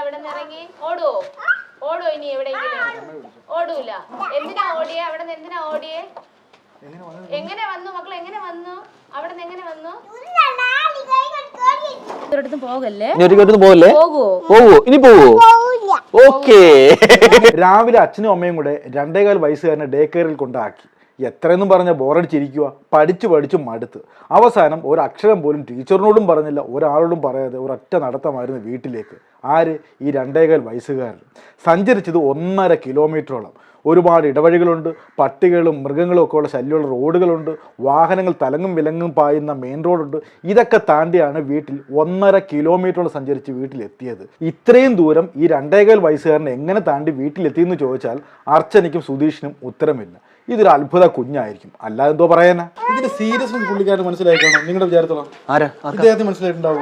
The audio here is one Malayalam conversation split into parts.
ഇവിടെ നിന്ന് ഇറങ്ങി ഓടുവോ? ഓടുവോ ഇനി എവിടെയെങ്കിലും? ഓടൂല. എന്തിനാ ഓടിയേ? അവിടെ നിന്ന് എന്തിനാ ഓടിയേ? എങ്ങനെ വന്നു മക്കൾ? എങ്ങനെ വന്നു? അവിടെ നിന്ന് എങ്ങനെ വന്നു? പോകല്ലേ? പോവോ? ഇനി പോവോ? ഓക്കേ. രാവിലെ അച്ഛനും അമ്മയും കൂടെ 2.25 വയസ്സുകാരനെ ഡേ കെയറിൽ കൊണ്ടാക്കി. എത്രയെന്നും പറഞ്ഞ ബോറടിച്ചിരിക്കുക. പഠിച്ചു മടുത്ത് അവസാനം ഒരക്ഷരം പോലും ടീച്ചറിനോടും പറഞ്ഞില്ല, ഒരാളോടും പറയാതെ ഒരൊറ്റ നടത്തമായിരുന്നു വീട്ടിലേക്ക്. ആര്? ഈ 2.25 വയസ്സുകാരൻ. സഞ്ചരിച്ചത് 1.5 കിലോമീറ്ററോളം. ഒരുപാട് ഇടവഴികളുണ്ട്, പട്ടികളും മൃഗങ്ങളും ഒക്കെ ഉള്ള ശല്യമുള്ള റോഡുകളുണ്ട്, വാഹനങ്ങൾ തലങ്ങും വിലങ്ങും പായുന്ന മെയിൻ റോഡുണ്ട്. ഇതൊക്കെ താണ്ടിയാണ് വീട്ടിൽ 1.5 കിലോമീറ്ററോളം സഞ്ചരിച്ച് വീട്ടിലെത്തിയത്. ഇത്രയും ദൂരം ഈ 2.25 വയസ്സുകാരനെ എങ്ങനെ താണ്ടി വീട്ടിലെത്തിയെന്ന് ചോദിച്ചാൽ അർച്ചനയ്ക്കും സുധീഷിനും ഉത്തരമില്ല. ഇതൊരു അത്ഭുത കുഞ്ഞായിരിക്കും, അല്ലാതെ എന്തോ പറയാനാ. ഇതിന്റെ സീരിയസ് പുള്ളിക്കാരൻ മനസ്സിലായിട്ടാണോ നിങ്ങളുടെ വിചാരത്തോളം? മനസ്സിലായിട്ടുണ്ടാവും?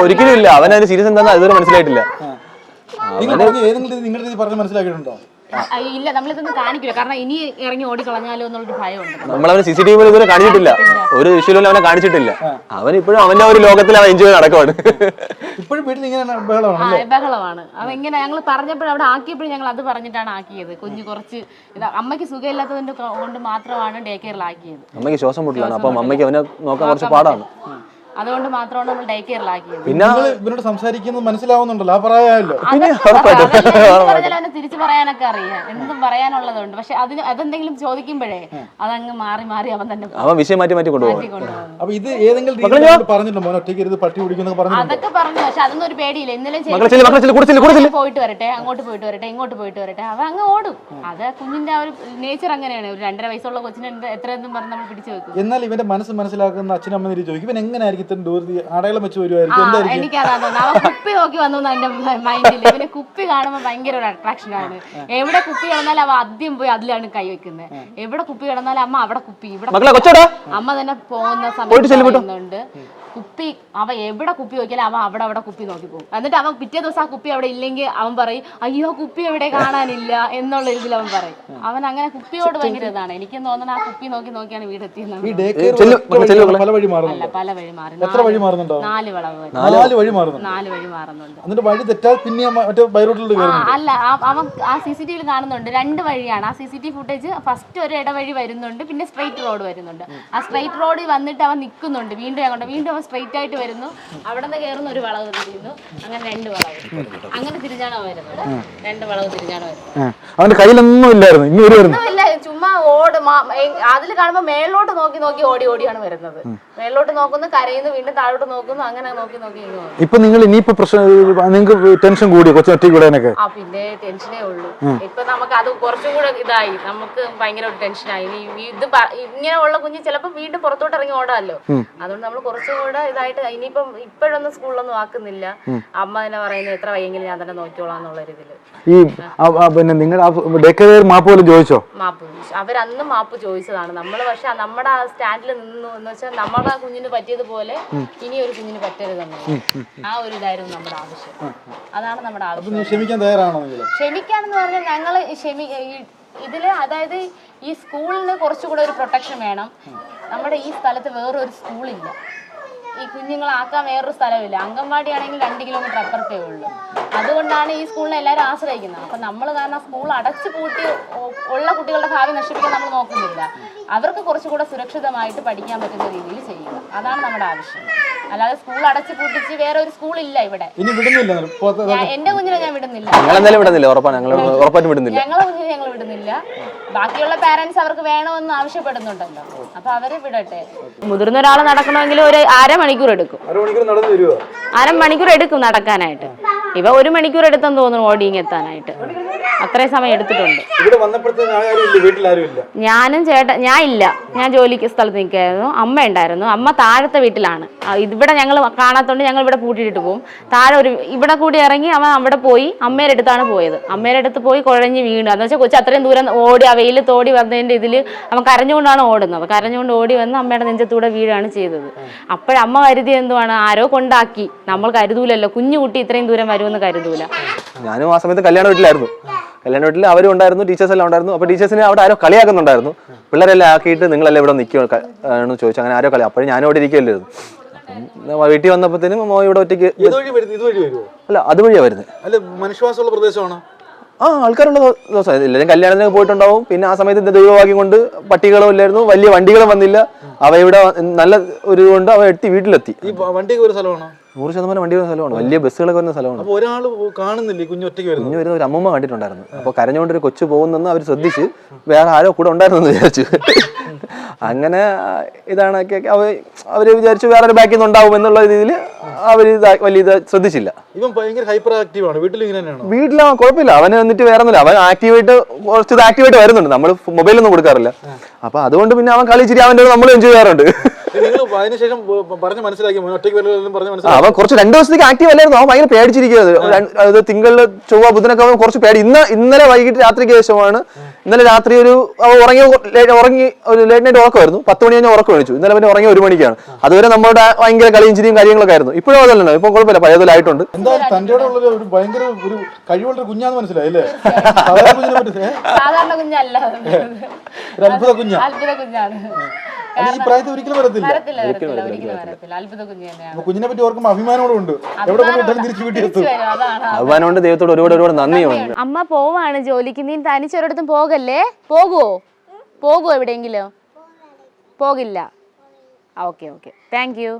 ഒരിക്കലും ഇല്ല. അവൻ അതിന് സീരിയസ് എന്താ ഇതുവരെ മനസ്സിലായിട്ടില്ല. നിങ്ങളുടെ രീതി പറഞ്ഞ് മനസ്സിലാക്കിയിട്ടുണ്ടോ? ഇല്ല, നമ്മളിതൊന്നും കാണിക്കില്ല. കാരണം ഇനി ഇറങ്ങി ഓടിക്കളഞ്ഞാലോ എന്നുള്ളൊരു ഭയമുണ്ട്. നമ്മളവന് CCTV ഇതുവരെ കാണിച്ചിട്ടില്ല, ഒരു ഇഷ്യൂലും അവനെ കാണിച്ചിട്ടില്ല. അവൻ ഇപ്പോഴും അവന്റെ ഒരു ലോകത്തിൽ അവൻ എൻജോയ് നടക്കുവാണ്. ഇപ്പോഴും വീട്ടിൽ ഇങ്ങനെ ബഹളമാണ്. അതെങ്ങനെ ഞങ്ങൾ പറഞ്ഞപ്പോഴും അവിടെ ആക്കിയപ്പോഴും ഞങ്ങൾ അത് പറഞ്ഞിട്ടാണ് ആക്കിയത്. കുഞ്ഞ് കുറച്ച് അമ്മയ്ക്ക് സുഖമില്ലാത്തതിന്റെ കൊണ്ട് മാത്രമാണ് ഡേ കെയറിലാക്കിയത്. അമ്മയ്ക്ക് ശ്വാസം മുട്ടലാണ്, അപ്പം അമ്മയ്ക്ക് അവനെ നോക്കാൻ കുറച്ച് പാടാണ്. അതുകൊണ്ട് മാത്രമാണ് നമ്മൾ ഡേ കെയറിലാക്കിയത്. പിന്നെ ഇവരോട് സംസാരിക്കുന്നത് മനസ്സിലാവുന്നുണ്ടല്ലോ, ആ പറയാമല്ലോ. തിരിച്ചു പറയാനൊക്കെ അറിയാം, എന്തും പറയാനുള്ളതുണ്ട്. പക്ഷെ അതെന്തെങ്കിലും ചോദിക്കുമ്പോഴേ അതങ്ങ് മാറി അവൻ തന്നെ അവൻ വിഷയം മാറ്റി കൊണ്ടുപോകും. അപ്പൊ ഇത് ഏതെങ്കിലും പറഞ്ഞിട്ടുണ്ടോ ഒറ്റയ്ക്ക് ഇരുന്ന് പട്ടി പിടിക്കുന്നൊക്കെ പറഞ്ഞു? അതൊക്കെ പറഞ്ഞു, പക്ഷെ അതൊന്നും ഒരു പേടിയില്ല. ഇന്നലെ പോയിട്ട് വരട്ടെ, അങ്ങോട്ട് പോയിട്ട് വരട്ടെ, ഇങ്ങോട്ട് പോയിട്ട് വരട്ടെ, അവ അങ്ങ് ഓടും. അത് കുഞ്ഞിന്റെ ആ ഒരു നേച്ചർ അങ്ങനെയാണ്. ഒരു 2.5 വയസ്സുള്ള കൊച്ചിനെ എത്രയെന്നും പറഞ്ഞ് നമ്മൾ പിടിച്ചു വെക്കും. എന്നാൽ ഇവന്റെ മനസ്സ് മനസ്സിലാക്കുന്ന അച്ഛനും അമ്മ ചോദിക്കും, ഇവൻ എങ്ങനെയായിരിക്കും അടയാളം വെച്ച് വരുമായിരിക്കും? എനിക്കതാ തോന്നുന്നു. അവൻ കുപ്പി നോക്കി വന്നു എന്റെ മൈൻഡിൽ. ഇവന് കുപ്പി കാണുമ്പോൾ ഭയങ്കര ഒരു അട്രാക്ഷൻ ആണ്. എവിടെ കുപ്പി കിടന്നാലും അവ ആദ്യം പോയി അതിലാണ് കൈ വെക്കുന്നത്. എവിടെ കുപ്പി കിടന്നാലും അമ്മ അവിടെ കുപ്പി, ഇവിടെ അമ്മ തന്നെ പോകുന്ന സമയത്ത് കുപ്പി അവ എവിടെ കുപ്പി നോക്കിയാലും അവൻ അവിടെ കുപ്പി നോക്കി പോകും. എന്നിട്ട് അവൻ പിറ്റേ ദിവസം ആ കുപ്പി അവിടെ ഇല്ലെങ്കിൽ അവൻ പറയും, അയ്യോ കുപ്പി എവിടെ കാണാനില്ല എന്നുള്ള ഇതിൽ അവൻ പറയും. അവൻ അങ്ങനെ കുപ്പിയോട് ഭയങ്കര ഇതാണ്. എനിക്കും തോന്നുന്നത് ആ കുപ്പി നോക്കിയാണ് വീടെത്തിയെന്നാണ്. പല വഴി മാറുന്നുണ്ട്. 4 വഴി മാറുന്നുണ്ട്. അല്ല, അവൻ ആ CCTV കാണുന്നുണ്ട്. 2 വഴിയാണ്. ആ CCTV ഫുട്ടേജ് ഫസ്റ്റ് ഒരു ഇടവഴി വരുന്നുണ്ട്, പിന്നെ സ്ട്രെയിറ്റ് റോഡ് വരുന്നുണ്ട്. ആ സ്ട്രെയിറ്റ് റോഡിൽ വന്നിട്ട് അവൻ നിൽക്കുന്നുണ്ട്. വീണ്ടും സ്ട്രെയിറ്റ് ആയിട്ട് വരുന്നു, അവിടെ നിന്ന് കയറുന്ന ഒരു വളവ് തിരിയുന്നു. അങ്ങനെ 2 വളവ് അങ്ങനെ തിരിഞ്ഞാണ് വരുന്നത്. 2 വളവ് തിരിഞ്ഞാണ് വരുന്നത്. അവന്റെ കയ്യിലൊന്നും ഇല്ല, ചുമ്മാ അതിൽ കാണുമ്പോ മേളിലോട്ട് നോക്കി ഓടിയാണ് വരുന്നത്. മേളിലോട്ട് നോക്കുന്നു, കരയുന്നു, വീണ്ടും താഴോട്ട് നോക്കുന്നു, അങ്ങനെ നോക്കി. ഇപ്പൊ നിങ്ങൾ ഇനിയിപ്പോ നിങ്ങൾക്ക് ടെൻഷൻ കൂടി കൊച്ചൊറ്റ കൂടാനൊക്കെ? പിന്നെ ടെൻഷനേ ഉള്ളൂ. ഇപ്പൊ നമുക്ക് അത് കുറച്ചും കൂടെ ഇതായി, നമുക്ക് ഭയങ്കര ഒരു ടെൻഷനായി. ഇത് ഇങ്ങനെ ഉള്ള കുഞ്ഞ് ചിലപ്പോ വീണ്ടും പുറത്തോട്ട് ഇറങ്ങി ഓടാമല്ലോ. അതുകൊണ്ട് നമ്മൾ കുറച്ചും കൂടെ ഇതായിട്ട് ഇനിയിപ്പം ഇപ്പോഴൊന്നും സ്കൂളിലൊന്നും ആക്കുന്നില്ല. അമ്മ തന്നെ പറയുന്നത് എത്ര വയ്യെങ്കിലും ഞാൻ തന്നെ നോക്കിക്കോളാം എന്നുള്ള ഇതില്. പിന്നെ നിങ്ങൾ മാപ്പ് പോലും ചോദിച്ചോ? മാപ്പ് ചോദിച്ചു. അവരന്ന് മാപ്പ് ചോദിച്ചതാണ് നമ്മൾ. പക്ഷെ നമ്മുടെ ആ സ്റ്റാൻഡിൽ നിന്നു എന്ന് വെച്ചാൽ നമ്മുടെ കുഞ്ഞിന് പറ്റിയതുപോലെ ഇനി ഒരു കുഞ്ഞിന് പറ്റരുതെന്ന് ആ ഒരു ഇതായിരുന്നു നമ്മുടെ ആവശ്യം. അതാണ് നമ്മുടെ ആവശ്യം. ക്ഷമിക്കാണെന്ന് പറഞ്ഞാൽ ഞങ്ങള് ഇതില് അതായത് ഈ സ്കൂളിന് കുറച്ചുകൂടെ ഒരു പ്രൊട്ടക്ഷൻ വേണം. നമ്മുടെ ഈ സ്ഥലത്ത് വേറൊരു സ്കൂളില്ല. ഈ കുഞ്ഞുങ്ങളാക്കാൻ വേറൊരു സ്ഥലമില്ല. അംഗൻവാടി ആണെങ്കിൽ 2 കിലോമീറ്റർ അപ്പുറത്തേ ഉള്ളൂ. അതുകൊണ്ടാണ് ഈ സ്കൂളിനെ എല്ലാവരും ആശ്രയിക്കുന്നത്. അപ്പം നമ്മൾ കാരണം സ്കൂൾ അടച്ചു പൂട്ടി ഉള്ള കുട്ടികളുടെ ഭാവി നശിപ്പിക്കാൻ നമ്മൾ നോക്കുന്നില്ല. അവർക്ക് കുറച്ചുകൂടെ സുരക്ഷിതമായിട്ട് പഠിക്കാൻ പറ്റുന്ന രീതിയിൽ ചെയ്യുക, അതാണ് നമ്മുടെ ആവശ്യം. അല്ലാതെ സ്കൂൾ അടച്ചു പൂട്ടിച്ച് വേറെ ഒരു സ്കൂളില്ല ഇവിടെ. എന്റെ കുഞ്ഞിനെ ഞാൻ വിടുന്നില്ല, ഞങ്ങളെ കുഞ്ഞിനെ ഞങ്ങൾ വിടുന്നില്ല. ബാക്കിയുള്ള പാരന്റ്സ് അവർക്ക് വേണമെന്ന് ആവശ്യപ്പെടുന്നുണ്ടല്ലോ, അപ്പൊ അവരെ വിടട്ടെ. മുതിർന്ന ഒരാൾ നടക്കണമെങ്കിൽ ഒരു അരമണിക്കൂർ എടുക്കും. അരമണിക്കൂർ എടുക്കും നടക്കാനായിട്ട്. ഇവ 1 മണിക്കൂർ എടുത്തെന്ന് തോന്നുന്നു ഓടിങ് എത്താനായിട്ട്. അത്രയും സമയം എടുത്തിട്ടുണ്ട്. ഞാനും ഞാൻ ജോലിക്ക് സ്ഥലത്ത് നിൽക്കായിരുന്നു. അമ്മ ഉണ്ടായിരുന്നു. അമ്മ താഴത്തെ വീട്ടിലാണ്. ഇവിടെ ഞങ്ങൾ കാണാത്തോണ്ട് ഞങ്ങൾ ഇവിടെ പൂട്ടിയിട്ട് പോകും. താഴെ ഇവിടെ കൂടി ഇറങ്ങി അവൻ അവിടെ പോയി അമ്മയുടെ അടുത്താണ് പോയത്. അമ്മയുടെ അടുത്ത് പോയി കുഴഞ്ഞ് വീണു. എന്ന് വെച്ചാൽ കൊച്ചു അത്രയും ദൂരം ഓടി ആ വെയിലത്ത് ഓടി വന്നതിന്റെ ഇതില് അവൻ കരഞ്ഞുകൊണ്ടാണ് ഓടുന്നത്. കരഞ്ഞുകൊണ്ട് ഓടി വന്ന് അമ്മയുടെ നെഞ്ചത്തൂടെ വീഴാണ് ചെയ്തത്. അപ്പോഴമ്മ കരുതി എന്തുവാണ്, ആരോ കൊണ്ടാക്കി. നമ്മൾ കരുതൂലല്ലോ, കുഞ്ഞു കുട്ടി ഇത്രയും ദൂരം വരുമെന്ന് കരുതൂല. ഞാനും ആ സമയത്ത് കല്യാണ വീട്ടിലായിരുന്നു. കല്യാണ വീട്ടിൽ അവരും ഉണ്ടായിരുന്നു, ടീച്ചേഴ്സ് എല്ലാം ഉണ്ടായിരുന്നു. അപ്പോൾ ടീച്ചേഴ്സിനെ അവിടെ ആരോ കളിയാക്കുന്നുണ്ടായിരുന്നു. പിള്ളേരെല്ലാം ആക്കിയിട്ട് നിങ്ങളെല്ലാം ഇവിടെ നിൽക്കുമെന്ന് ചോദിച്ചു. അങ്ങനെ ആരോ കളി. അപ്പോഴും ഞാനും അവിടെ ഇരിക്കുമല്ലായിരുന്നു. വീട്ടിൽ വന്നപ്പോഴത്തേനും മോ ഇവിടെ ഒറ്റയ്ക്ക് ഇതുവഴി വരുമോ? അല്ല അതുവഴിയാ വരുന്നത്. അല്ല മനുഷ്യവാസമുള്ള പ്രദേശമാണ്. ആൾക്കാരുള്ള ദിവസം എല്ലാവരും കല്യാണത്തിന് പോയിട്ടുണ്ടാവും. പിന്നെ ആ സമയത്ത് ദൈവഭാഗ്യം കൊണ്ട് പട്ടികളും ഇല്ലായിരുന്നു, വലിയ വണ്ടികളും വന്നില്ല. അവ ഇവിടെ നല്ല ഒരു കൊണ്ട് അവ വീട്ടിലെത്തി. ഈ വണ്ടിയൊക്കെ ഒരു സ്ഥലമാണ്, 100% വണ്ടി വരുന്ന സ്ഥലമാണ്, വലിയ ബസ്സുകളൊക്കെ വരുന്ന സ്ഥലമാണ്. അപ്പോൾ ഒരാൾ കാണുന്നില്ല കുഞ്ഞു ഒറ്റയ്ക്ക് വരുന്നു. കുഞ്ഞു വരുന്ന ഒരു അമ്മൂമ്മ കണ്ടിട്ടുണ്ടായിരുന്നു. അപ്പോൾ കരഞ്ഞുകൊണ്ടൊരു കൊച്ചു പോകുന്നെന്ന് അവർ ശ്രദ്ധിച്ച് വേറെ ആരോ കൂടെ ഉണ്ടായിരുന്നു വിചാരിച്ചു. അങ്ങനെ ഇതാണൊക്കെ അവര് വിചാരിച്ചു വേറൊരു ബാക്കിൽ നിന്ന് ഉണ്ടാവും എന്നുള്ള രീതിയിൽ അവര് വലിയ ഇത് ശ്രദ്ധിച്ചില്ല. ഇവൻ ഭയങ്കര ഹൈപ്പർ ആക്റ്റീവ് ആണ്. വീട്ടിലാ കുഴപ്പമില്ല, അവന് വന്നിട്ട് വേറെ ഒന്നുമില്ല. അവൻ കുറച്ച് ആക്ടിവായിട്ട് വരുന്നുണ്ട്. നമ്മൾ മൊബൈലൊന്നും കൊടുക്കാറില്ല. അപ്പൊ അതുകൊണ്ട് പിന്നെ അവൻ കളിച്ചിരി അവൻ്റെ നമ്മൾ എൻജോയ് ചെയ്യാറുണ്ട്. അവൻ കുറച്ച് 2 ദിവസത്തേക്ക് ആക്റ്റീവ് അല്ലായിരുന്നു. അവൻ ഭയങ്കര പേടിച്ചിരിക്കുന്നത്. തിങ്കളിൽ ചൊവ്വ ബുധനൊക്കെ അവൻ കുറച്ച് പേടി. ഇന്നലെ വൈകിട്ട് രാത്രിക്ക് ശേഷമാണ്. ഇന്നലെ രാത്രി ഒരു ഉറങ്ങി ഒരു ലേറ്റ് നൈറ്റ് ഉറക്കമായിരുന്നു. 10 മണി കഴിഞ്ഞാൽ ഉറക്കം കഴിച്ചു. ഇന്നലെ പിന്നെ ഉറങ്ങി 1 മണിക്കാണ്. അതുവരെ നമ്മുടെ ഭയങ്കര കളിയും ചിരിയും കാര്യങ്ങളൊക്കെ ആയിരുന്നു. ഇപ്പോഴും അതല്ലോ, ഇപ്പൊ കുഴപ്പമില്ല, പഴയതിലായിട്ടുണ്ട്. സാധാരണ കുഞ്ഞല്ല, അത്ഭുത കുഞ്ഞാണ്. ഒരിക്കലും വരത്തില്ല. അത്ഭുത കുഞ്ഞ് തന്നെയാണ്. കുഞ്ഞിനെ പറ്റി ഓർക്കുമ്പോൾ അഭിമാനോടുണ്ട്. അഭിമാനമുണ്ട്, ദൈവത്തോട് ഒരുപാട് നന്ദിയുണ്ട്. അമ്മ പോവാണ് ജോലിക്ക്, നീ തനിച്ചൊരിടത്തും പോകല്ലേ? പോകുവോ എവിടെയെങ്കിലും? പോകില്ല. Okay thank you.